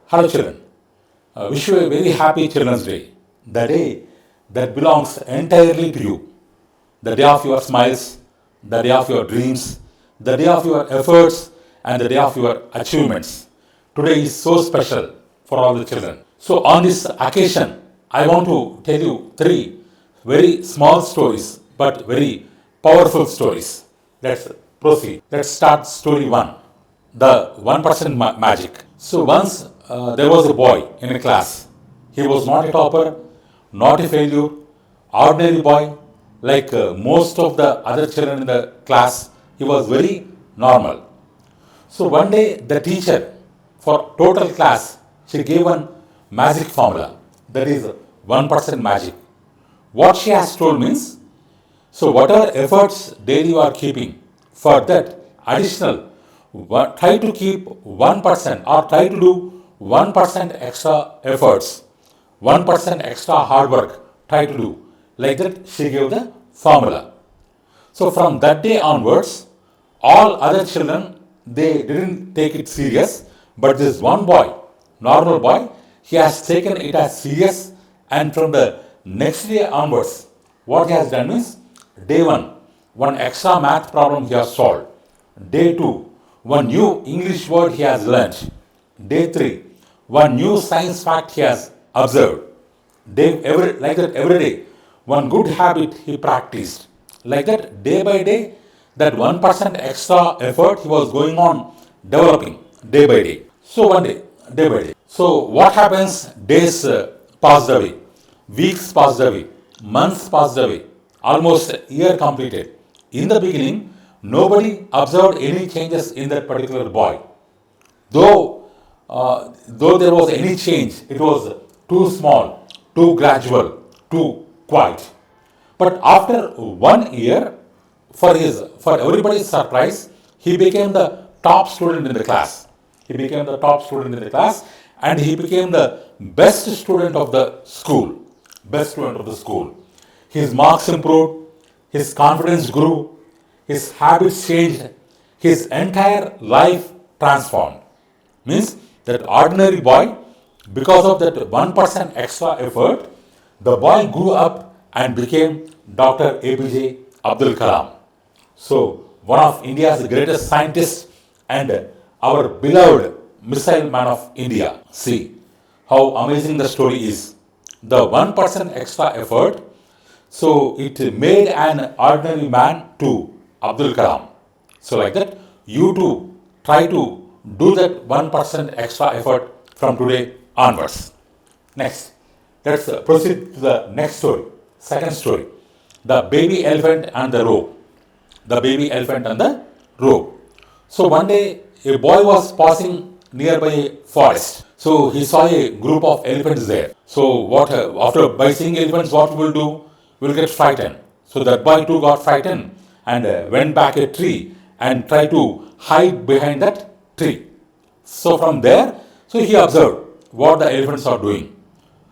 Hello children, wish you a very happy Children's Day. The day that belongs entirely to you. The day of your smiles, the day of your dreams, the day of your efforts, and the day of your achievements. Today is so special for all the children. So, on this occasion, I want to tell you three very small stories but very powerful stories. Let's proceed. Let's start story one, the 1% magic. So, once there was a boy in a class. He was not a topper, not a failure, ordinary boy, like most of the other children in the class. He was very normal. So one day the teacher for total class, she gave one magic formula, that is 1% magic. What she has told means, so whatever efforts daily you are keeping, for that additional, try to keep 1% or try to do 1% extra efforts, 1% extra hard work, try to do. Like that she gave the formula. So from that day onwards, all other children, they didn't take it serious, but this one boy, normal boy, he has taken it as serious, and from the next day onwards, what he has done is, day one extra math problem he has solved. Day 2, one new English word he has learnt. Day 3, one new science fact he has observed. Like that every day, one good habit he practiced. Like that, day by day, that 1% extra effort he was going on developing day by day. So one day by day. So what happens? Days passed away, weeks passed away, months passed away, almost a year completed. In the beginning, nobody observed any changes in that particular boy. Though there was any change, it was too small, too gradual, too quiet. But after 1 year, for everybody's surprise, he became the top student in the class. He became the top student in the class, and he became the best student of the school. Best student of the school. His marks improved, his confidence grew, his habits changed, his entire life transformed. Means that ordinary boy, because of that 1% extra effort, the boy grew up and became Dr. APJ Abdul Kalam. So, one of India's greatest scientists and our beloved missile man of India. See how amazing the story is. The 1% extra effort, so it made an ordinary man to Abdul Kalam. So, like that, you too try to do that 1% extra effort from today onwards. Next, let's proceed to the next story. Second story, the baby elephant and the rope. The baby elephant and the rope. So one day a boy was passing nearby a forest. So he saw a group of elephants there. So what after by seeing elephants, what we will do? We will get frightened. So that boy too got frightened and went back a tree and tried to hide behind that tree. So from there, so he observed what the elephants are doing.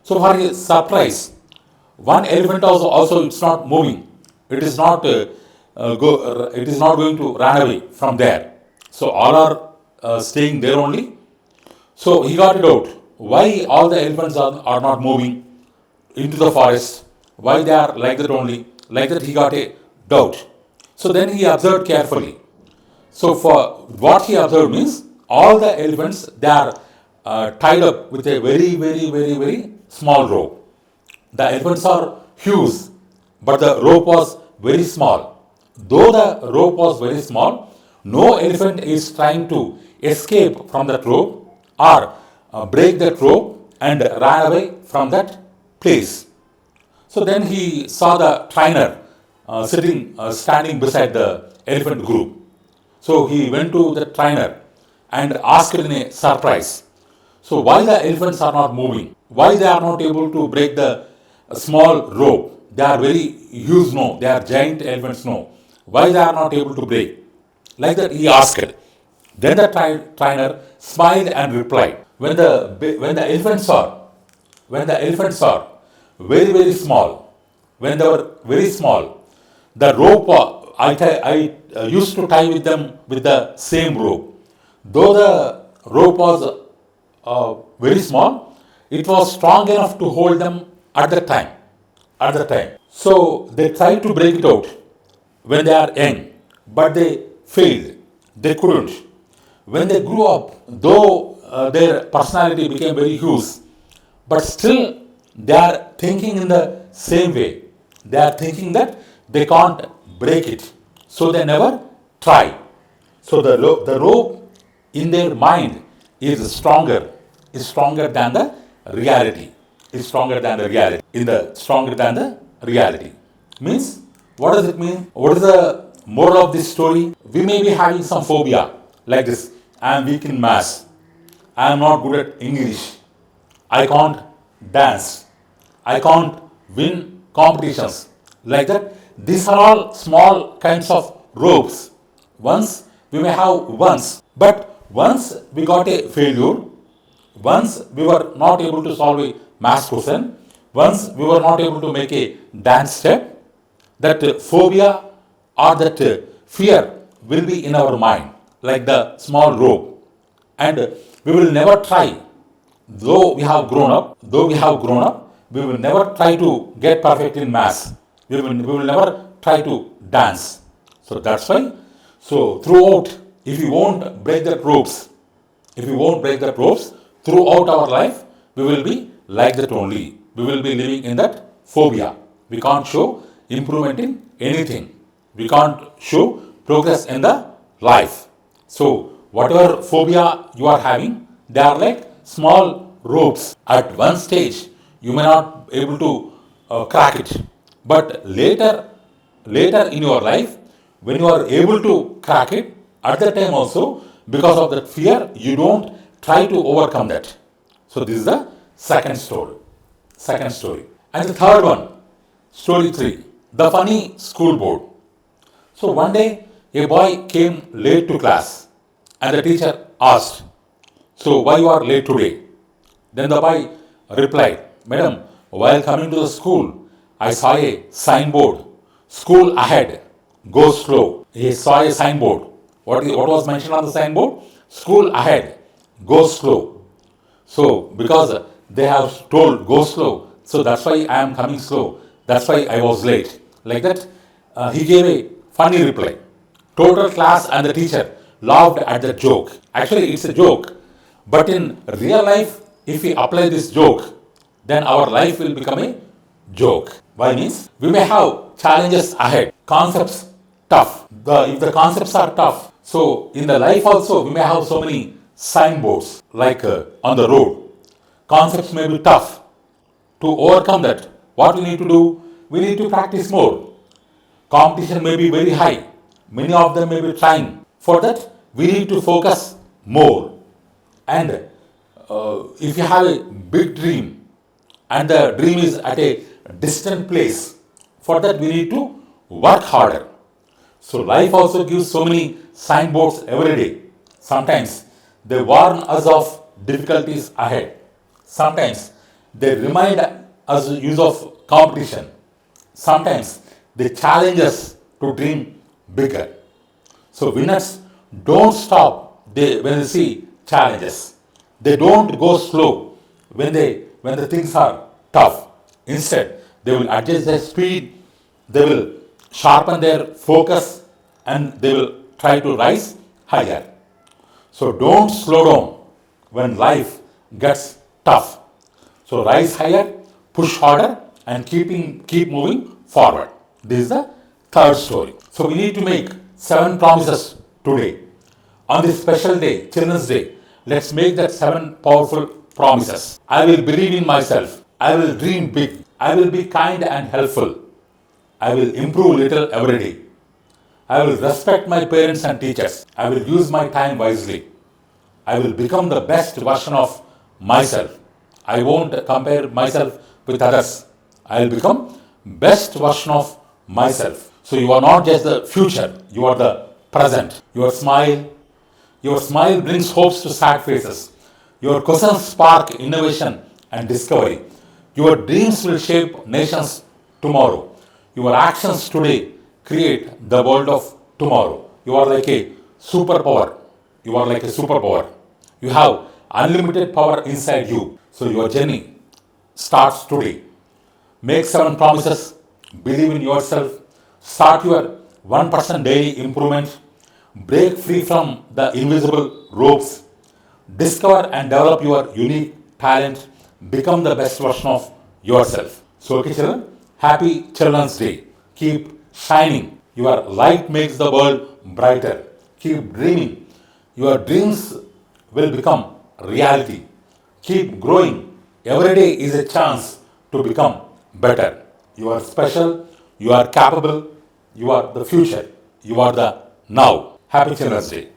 So for his surprise, one elephant also it's not moving. It is not it is not going to run away from there. So all are staying there only. So he got it out. Why all the elephants are not moving into the forest? Why they are like that only? Like that he got a doubt. So then he observed carefully. So for what he observed means, all the elephants, they are tied up with a very small rope. The elephants are huge, but the rope was very small. Though the rope was very small, no elephant is trying to escape from that rope or break that rope and run away from that place. So then he saw the trainer standing beside the elephant group. So he went to the trainer and asked in a surprise, so why the elephants are not moving? Why they are not able to break the small rope? They are very huge, no. They are giant elephants, no. Why they are not able to break? Like that he asked. Then the trainer smiled and replied, when the elephants are very small, when they were very small, the rope I used to tie with them with the same rope. Though the rope was very small, it was strong enough to hold them at the time. At the time. So they tried to break it out when they are young, but they failed. They couldn't. When they grew up, though their personality became very huge, but still they are thinking in the same way. They are thinking that they can't break it. So they never try. So the rope in their mind is stronger than the reality. Is stronger than the reality. In the stronger than the reality. Means, what does it mean? What is the moral of this story? We may be having some phobia like this. I am weak in maths. I am not good at English. I can't dance. I can't win competitions. Like that. These are all small kinds of ropes. Once we may have once, but once we got a failure, once we were not able to solve a math question, once we were not able to make a dance step, that phobia or that fear will be in our mind, like the small rope, and we will never try. Though we have grown up, we will never try to get perfect in math. We will never try to dance. So that's why. So throughout, if we won't break the ropes, if we won't break the ropes throughout our life, we will be like that only. We will be living in that phobia. We can't show improvement in anything. We can't show progress in the life. So whatever phobia you are having, they are like small ropes. At one stage, you may not be able to crack it, but later in your life, when you are able to crack it, at that time also, because of that fear, you don't try to overcome that. So this is the second story. Second story. And the third one, story 3, the funny school board. So one day, a boy came late to class, and the teacher asked, "So why you are late today?" Then the boy replied, "Madam, while coming to the school, I saw a signboard, school ahead, go slow." He saw a signboard. What was mentioned on the signboard? School ahead, go slow. So because they have told go slow, so that's why I am coming slow. That's why I was late. Like that, he gave a funny reply. Total class and the teacher laughed at the joke. Actually, it's a joke. But in real life, if we apply this joke, then our life will become a joke. Why means? We may have challenges ahead, concepts tough. If the concepts are tough, so in the life also we may have so many signboards like on the road. Concepts may be tough. To overcome that, what we need to do? We need to practice more. Competition may be very high. Many of them may be trying. For that, we need to focus more. And if you have a big dream and the dream is at a distant place, for that we need to work harder. So life also gives so many signboards every day. Sometimes they warn us of difficulties ahead. Sometimes they remind us use of competition. Sometimes they challenge us to dream bigger. So winners don't stop when they see challenges. They don't go slow when the things are tough. Instead, they will adjust their speed, they will sharpen their focus, and they will try to rise higher. So don't slow down when life gets tough. So rise higher, push harder, and keep moving forward. This is the third story. So we need to make 7 promises today. On this special day, Children's Day, let's make that 7 powerful promises. I will believe in myself. I will dream big. I will be kind and helpful. I will improve little every day. I will respect my parents and teachers. I will use my time wisely. I will become the best version of myself. I won't compare myself with others. I will become best version of myself. So you are not just the future, you are the present. Your smile brings hopes to sad faces. Your questions spark innovation and discovery. Your dreams will shape nations tomorrow. Your actions today create the world of tomorrow. You are like a superpower. You are like a superpower. You have unlimited power inside you. So your journey starts today. Make 7 promises, believe in yourself, start your 1% daily improvement, break free from the invisible ropes, discover and develop your unique talent, become the best version of yourself. So, okay, children, happy Children's Day. Keep shining. Your light makes the world brighter. Keep dreaming. Your dreams will become reality. Keep growing. Every day is a chance to become better. You are special, you are capable, you are the future, you are the now. Happy Children's Day.